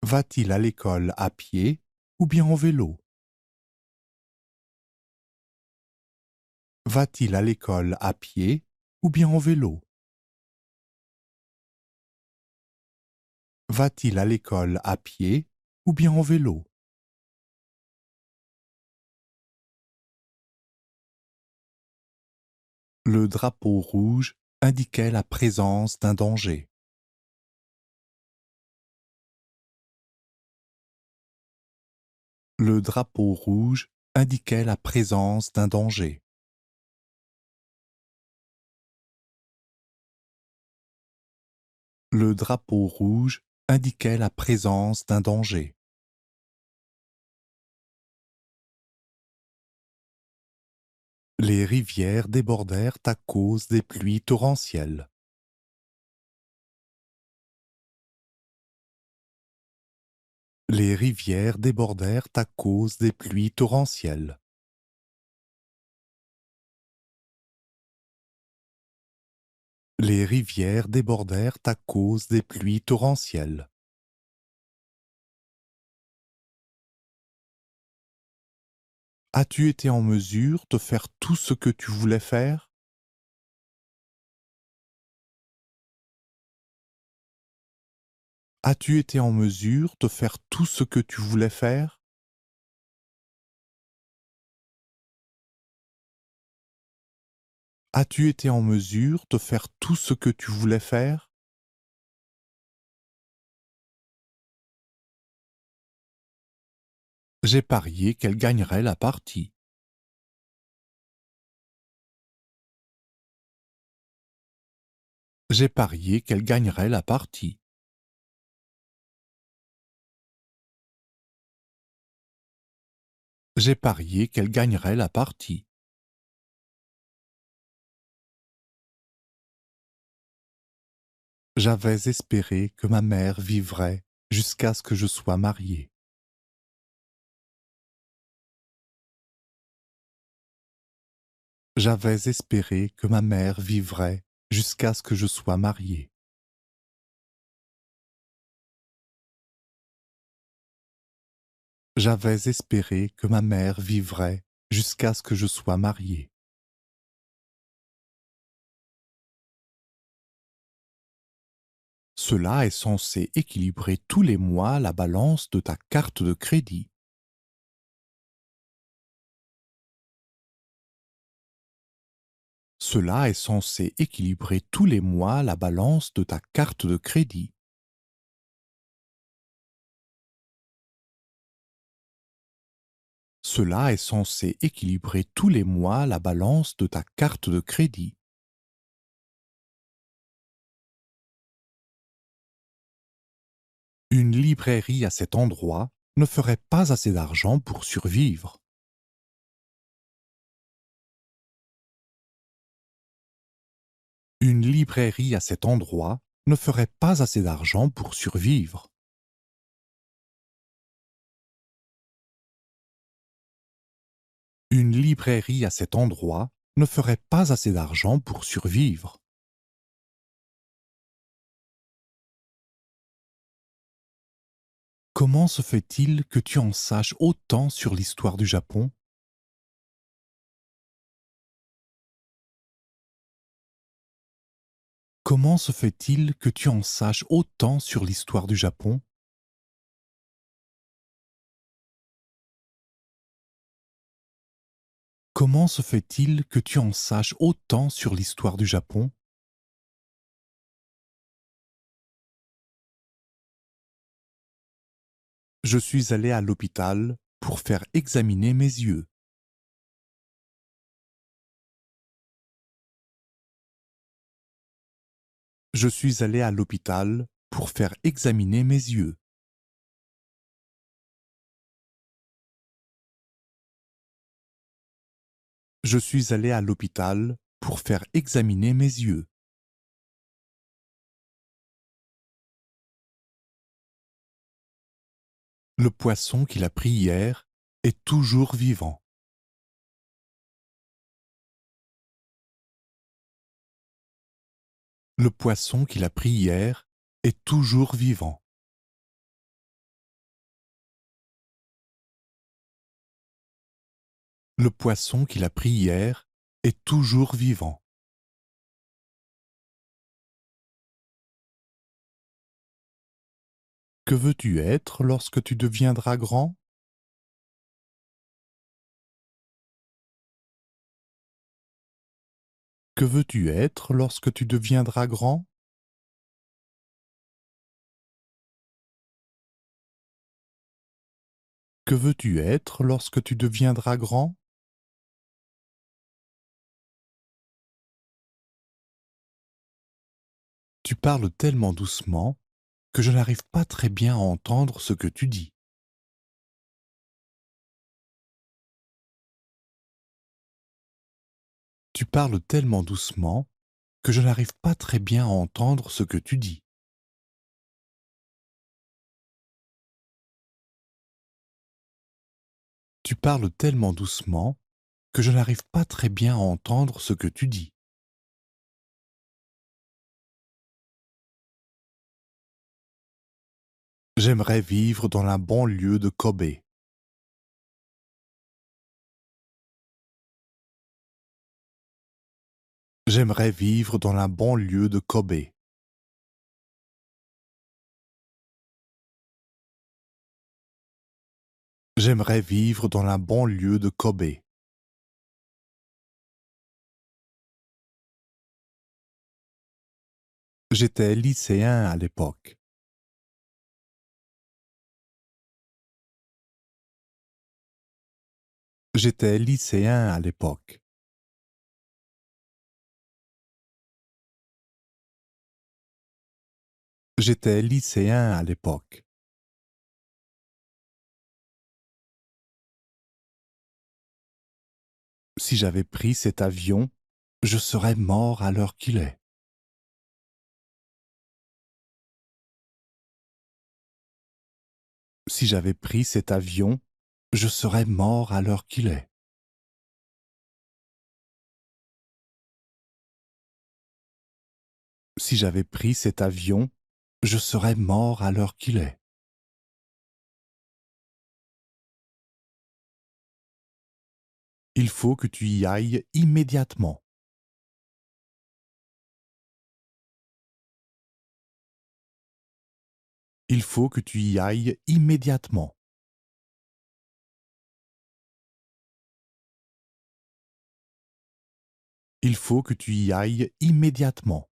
Va-t-il à l'école à pied ou bien en vélo? Va-t-il à l'école à pied ou bien en vélo? Va-t-il à l'école à pied ou bien en vélo? Le drapeau rouge indiquait la présence d'un danger. Le drapeau rouge indiquait la présence d'un danger. Le drapeau rouge indiquait la présence d'un danger. Les rivières débordèrent à cause des pluies torrentielles. Les rivières débordèrent à cause des pluies torrentielles. Les rivières débordèrent à cause des pluies torrentielles. As-tu été en mesure de faire tout ce que tu voulais faire? As-tu été en mesure de faire tout ce que tu voulais faire? As-tu été en mesure de faire tout ce que tu voulais faire? J'ai parié qu'elle gagnerait la partie. J'ai parié qu'elle gagnerait la partie. J'ai parié qu'elle gagnerait la partie. J'avais espéré que ma mère vivrait jusqu'à ce que je sois marié. J'avais espéré que ma mère vivrait jusqu'à ce que je sois marié. J'avais espéré que ma mère vivrait jusqu'à ce que je sois marié. Cela est censé équilibrer tous les mois la balance de ta carte de crédit. Cela est censé équilibrer tous les mois la balance de ta carte de crédit. Cela est censé équilibrer tous les mois la balance de ta carte de crédit. Une librairie à cet endroit ne ferait pas assez d'argent pour survivre. Une librairie à cet endroit ne ferait pas assez d'argent pour survivre. Une librairie à cet endroit ne ferait pas assez d'argent pour survivre. Comment se fait-il que tu en saches autant sur l'histoire du Japon? Comment se fait-il que tu en saches autant sur l'histoire du Japon? Comment se fait-il que tu en saches autant sur l'histoire du Japon? Je suis allé à l'hôpital pour faire examiner mes yeux. Je suis allé à l'hôpital pour faire examiner mes yeux. Je suis allé à l'hôpital pour faire examiner mes yeux. Le poisson qu'il a pris hier est toujours vivant. Le poisson qu'il a pris hier est toujours vivant. Le poisson qu'il a pris hier est toujours vivant. Que veux-tu être lorsque tu deviendras grand? Que veux-tu être lorsque tu deviendras grand? Que veux-tu être lorsque tu deviendras grand? Tu parles tellement doucement que je n'arrive pas très bien à entendre ce que tu dis. Tu parles tellement doucement que je n'arrive pas très bien à entendre ce que tu dis. Tu parles tellement doucement que je n'arrive pas très bien à entendre ce que tu dis. J'aimerais vivre dans la banlieue de Kobe. J'aimerais vivre dans la banlieue de Kobe. J'aimerais vivre dans la banlieue de Kobe. J'étais lycéen à l'époque. J'étais lycéen à l'époque. J'étais lycéen à l'époque. Si j'avais pris cet avion, je serais mort à l'heure qu'il est. Si j'avais pris cet avion, je serais mort à l'heure qu'il est. Si j'avais pris cet avion, je serais mort à l'heure qu'il est. Il faut que tu y ailles immédiatement. Il faut que tu y ailles immédiatement. Il faut que tu y ailles immédiatement.